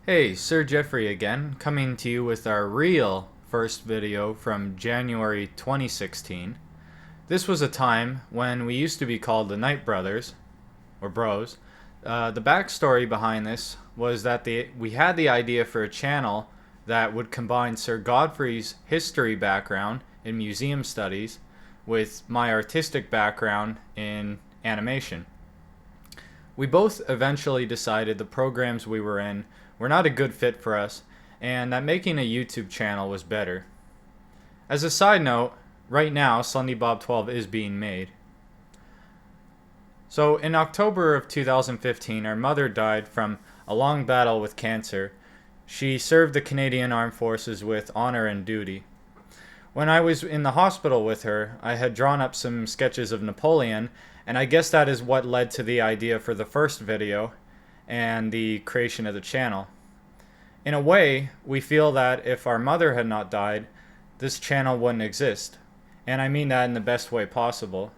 Hey, Sir Jeffrey again, coming to you with our real first video from January 2016. This was a time when we used to be called the Knight Brothers, or Bros. The backstory behind this was that we had the idea for a channel that would combine Sir Godfrey's history background in museum studies with my artistic background in animation. We both eventually decided the programs we were in were not a good fit for us, and that making a YouTube channel was better. As a side note, right now SunnyBob12 is being made. So in October of 2015, our mother died from a long battle with cancer. She served the Canadian Armed Forces with honor and duty. When I was in the hospital with her, I had drawn up some sketches of Napoleon, and I guess that is what led to the idea for the first video and the creation of the channel. In a way, we feel that if our mother had not died, this channel wouldn't exist. And I mean that in the best way possible.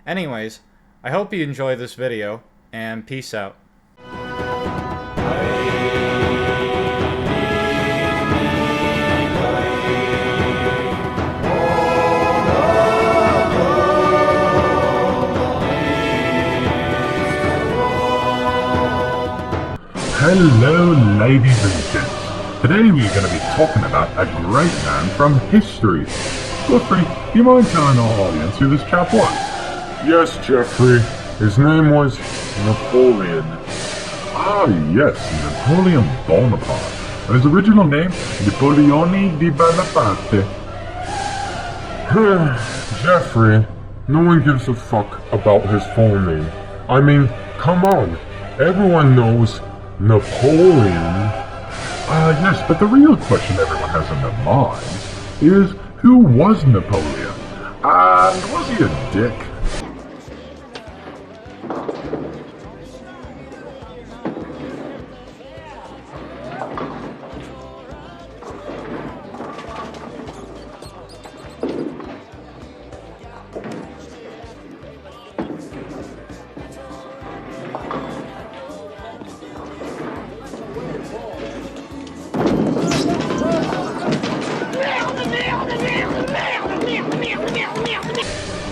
Anyways, I hope you enjoy this video, and peace out. Hello ladies and gents. Today we're going to be talking about a great man from history. Godfrey, do you mind telling our audience who this chap was? Yes, Jeffrey. His name was Napoleon. Ah yes, Napoleon Bonaparte. And his original name, Napoleone di Bonaparte. Jeffrey, no one gives a fuck about his full name. I mean, come on. Everyone knows Napoleon. Yes, but the real question everyone has in their minds is, who was Napoleon? And was he a dick?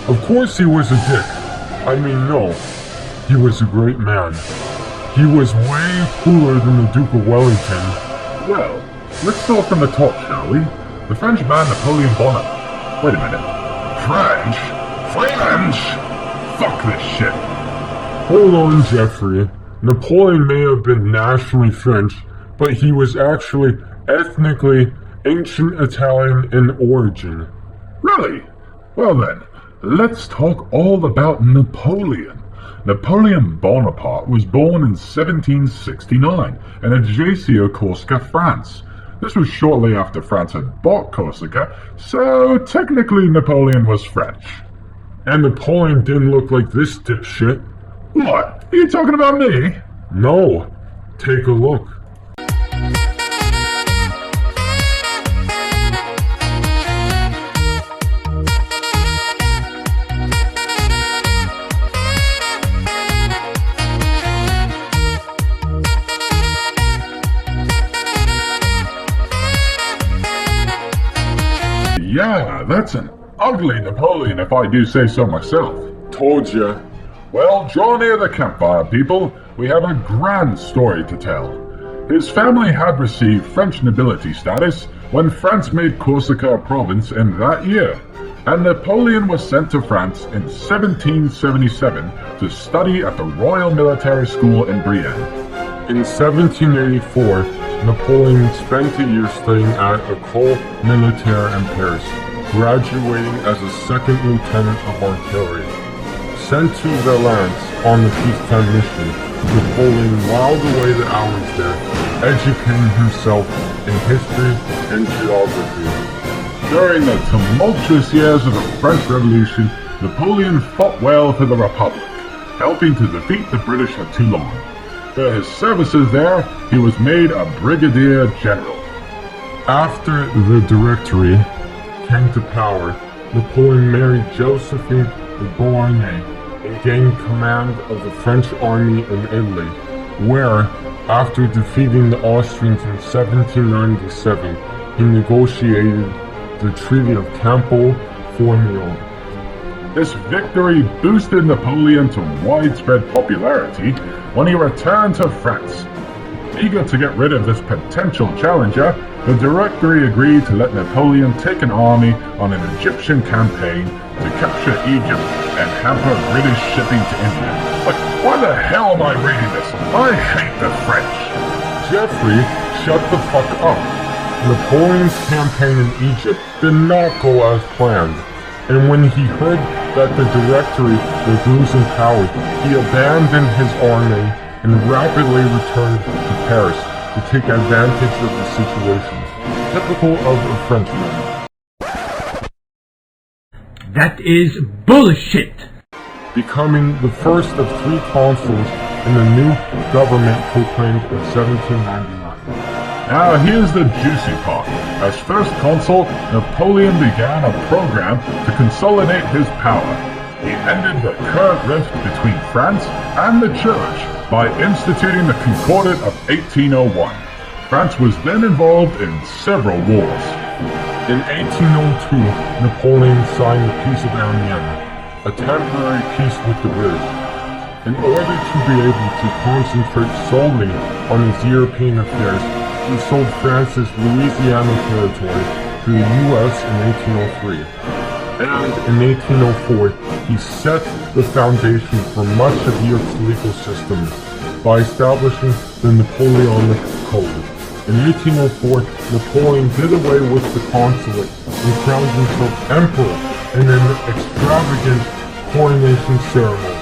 Of course he was a dick. I mean, no. He was a great man. He was way cooler than the Duke of Wellington. Well, let's start from the top, shall we? The French man Napoleon Bonaparte. Wait a minute. French? French? Fuck this shit. Hold on, Jeffrey. Napoleon may have been nationally French, but he was actually ethnically ancient Italian in origin. Really? Well then, let's talk all about Napoleon. Napoleon Bonaparte was born in 1769 in Ajaccio, Corsica, France. This was shortly after France had bought Corsica, so technically Napoleon was French. And Napoleon didn't look like this dipshit. What? Are you talking about me? No. Take a look. Yeah, that's an ugly Napoleon if I do say so myself. Told ya. Well, draw near the campfire, people. We have a grand story to tell. His family had received French nobility status when France made Corsica a province in that year, and Napoleon was sent to France in 1777 to study at the Royal Military School in Brienne. In 1784, Napoleon spent a year studying at École Militaire in Paris, graduating as a second lieutenant of artillery. Sent to Valence on the peacetime mission, Napoleon whiled away the hours there, educating himself in history and geography. During the tumultuous years of the French Revolution, Napoleon fought well for the Republic, helping to defeat the British at Toulon. For his services there, he was made a brigadier general. After the Directory came to power, Napoleon married Josephine de Beauharnais and gained command of the French army in Italy, where After defeating the Austrians in 1797, he negotiated the Treaty of Campo Formio. This victory boosted Napoleon to widespread popularity when he returned to France. Eager to get rid of this potential challenger, the Directory agreed to let Napoleon take an army on an Egyptian campaign to capture Egypt and hamper British shipping to India. Like, why the hell am I reading this? I hate the French! Jeffrey, shut the fuck up. Napoleon's campaign in Egypt did not go as planned, and when he heard that the Directory was losing power, he abandoned his army and rapidly returned to Paris to take advantage of the situation, typical of a Frenchman. That is bullshit! Becoming the first of 3 consuls in the new government proclaimed in 1799. Now here's the juicy part. As first consul, Napoleon began a program to consolidate his power. He ended the current rift between France and the Church by instituting the Concordat of 1801. France was then involved in several wars. In 1802, Napoleon signed the Peace of Amiens, a temporary peace with the British. In order to be able to concentrate solely on his European affairs, he sold France's Louisiana territory to the U.S. in 1803. And in 1804, he set the foundation for much of Europe's legal system by establishing the Napoleonic Code. In 1804, Napoleon did away with the consulate and crowned himself emperor in an extravagant coronation ceremony.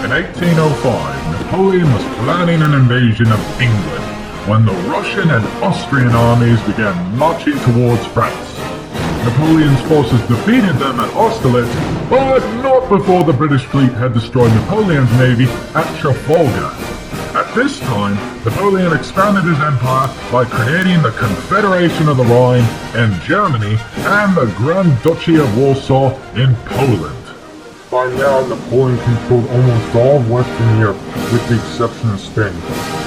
In 1805, Napoleon was planning an invasion of England when the Russian and Austrian armies began marching towards France. Napoleon's forces defeated them at Austerlitz, but not before the British fleet had destroyed Napoleon's navy at Trafalgar. At this time, Napoleon expanded his empire by creating the Confederation of the Rhine in Germany and the Grand Duchy of Warsaw in Poland. By now, Napoleon controlled almost all of Western Europe, with the exception of Spain.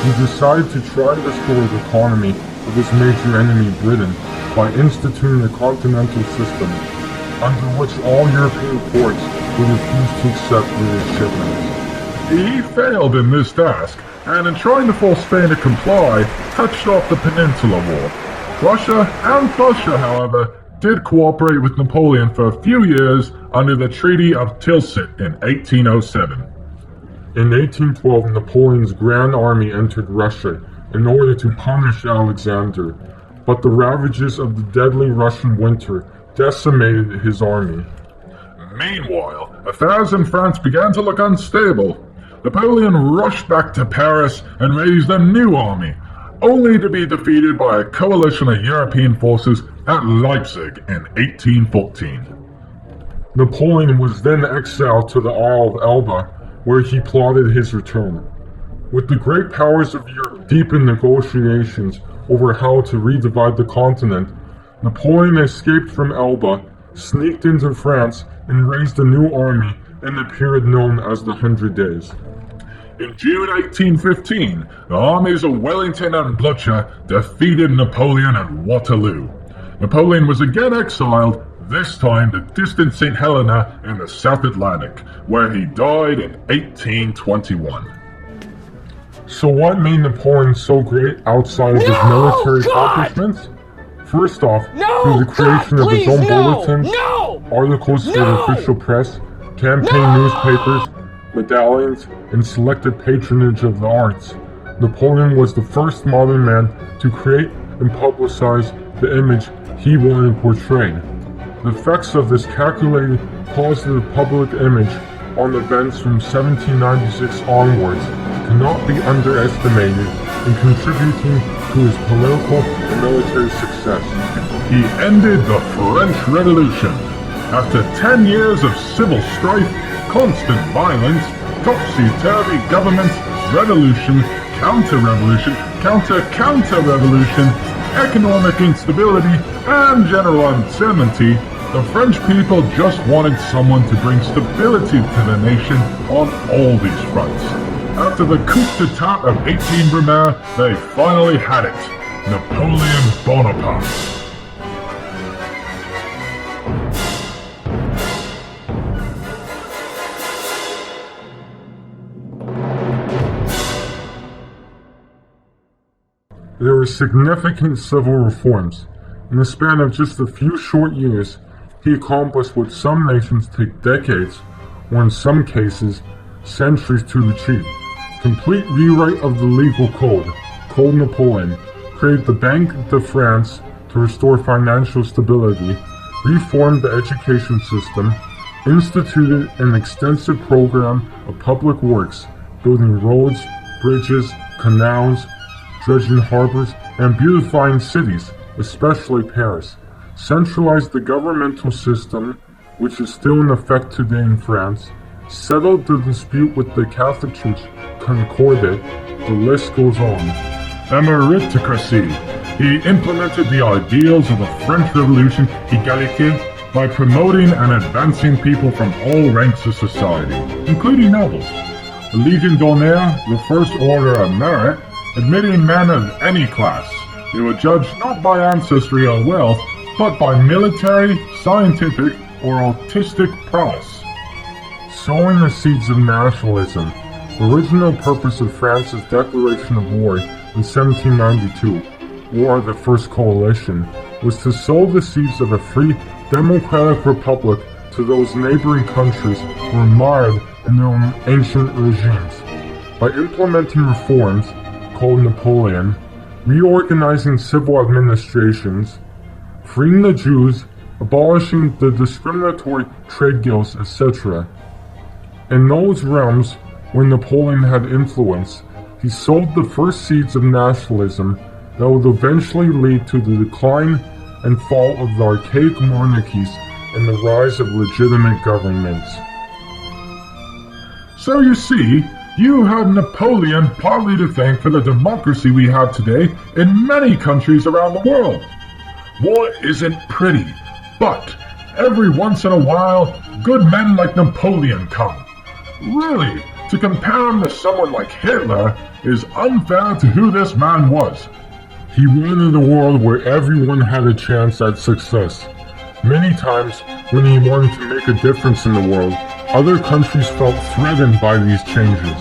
He decided to try and restore the economy of his major enemy, Britain, by instituting a continental system, under which all European ports would refuse to accept British shipments. He failed in this task, and in trying to force Spain to comply, touched off the Peninsula War. Russia and Prussia, however, did cooperate with Napoleon for a few years under the Treaty of Tilsit in 1807. In 1812, Napoleon's Grand Army entered Russia in order to punish Alexander, but the ravages of the deadly Russian winter decimated his army. Meanwhile, affairs in France began to look unstable. Napoleon rushed back to Paris and raised a new army, only to be defeated by a coalition of European forces at Leipzig in 1814. Napoleon was then exiled to the Isle of Elba, where he plotted his return. With the great powers of Europe deep in negotiations over how to redivide the continent, Napoleon escaped from Elba, sneaked into France, and raised a new army in the period known as the 100 Days. In June 1815, the armies of Wellington and Blucher defeated Napoleon at Waterloo. Napoleon was again exiled, this time to distant St. Helena in the South Atlantic, where he died in 1821. So what made Napoleon so great outside of his military accomplishments? First off, through the creation of his own bulletins, articles for the official press, campaign newspapers, medallions, and selected patronage of the arts, Napoleon was the first modern man to create and publicize the image he wanted portrayed. The effects of this calculated positive public image on events from 1796 onwards cannot be underestimated in contributing to his political and military success. He ended the French Revolution. After 10 years of civil strife, constant violence, topsy-turvy governments, revolution, counter-revolution, counter-counter-revolution, economic instability, and general uncertainty, the French people just wanted someone to bring stability to the nation on all these fronts. After the coup d'etat of 18 Brumaire, they finally had it. Napoleon Bonaparte. There were significant civil reforms. In the span of just a few short years, he accomplished what some nations take decades, or in some cases, centuries to achieve. Complete rewrite of the legal code, Code Napoleon, created the Banque de France to restore financial stability, reformed the education system, instituted an extensive program of public works, building roads, bridges, canals, dredging harbors, and beautifying cities, especially Paris, centralized the governmental system, which is still in effect today in France, settled the dispute with the Catholic Church, concorded, the list goes on. A meritocracy. He implemented the ideals of the French Revolution, égalité, by promoting and advancing people from all ranks of society, including nobles. The Legion d'honneur, the first order of merit, admitting men of any class. They were judged not by ancestry or wealth, but by military, scientific, or artistic prowess. Sowing the seeds of nationalism. The original purpose of France's declaration of war in 1792, or the First Coalition, was to sow the seeds of a free, democratic republic to those neighboring countries who were marred in their own ancient regimes. By implementing reforms, called Napoleon, reorganizing civil administrations, freeing the Jews, abolishing the discriminatory trade guilds, etc. In those realms where Napoleon had influence, he sowed the first seeds of nationalism that would eventually lead to the decline and fall of the archaic monarchies and the rise of legitimate governments. So you see, you have Napoleon partly to thank for the democracy we have today in many countries around the world. War isn't pretty, but every once in a while, good men like Napoleon come. Really, to compare him to someone like Hitler is unfair to who this man was. He wanted a world where everyone had a chance at success. Many times, when he wanted to make a difference in the world, other countries felt threatened by these changes.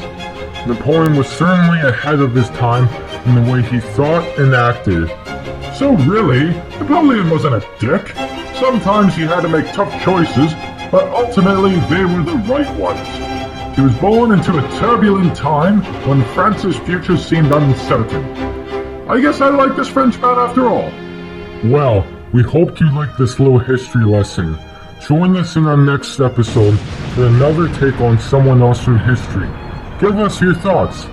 Napoleon was certainly ahead of his time in the way he thought and acted. So really, Napoleon wasn't a dick. Sometimes he had to make tough choices, but ultimately they were the right ones. He was born into a turbulent time when France's future seemed uncertain. I guess I like this Frenchman after all. Well, we hope you liked this little history lesson. Join us in our next episode for another take on someone else from history. Give us your thoughts.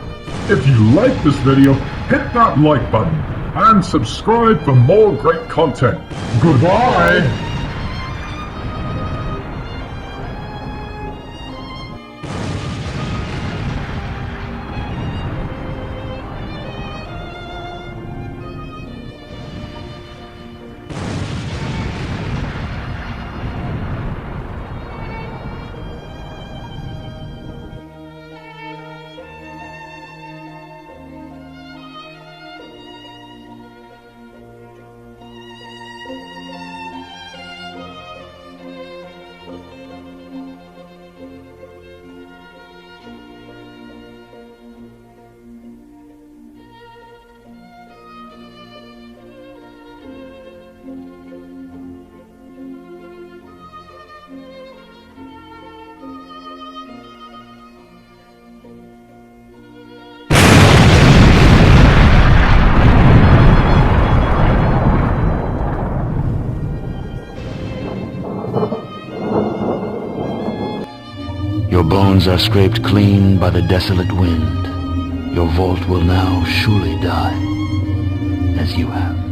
If you like this video, hit that like button and subscribe for more great content. Goodbye! Your bones are scraped clean by the desolate wind. Your vault will now surely die, as you have.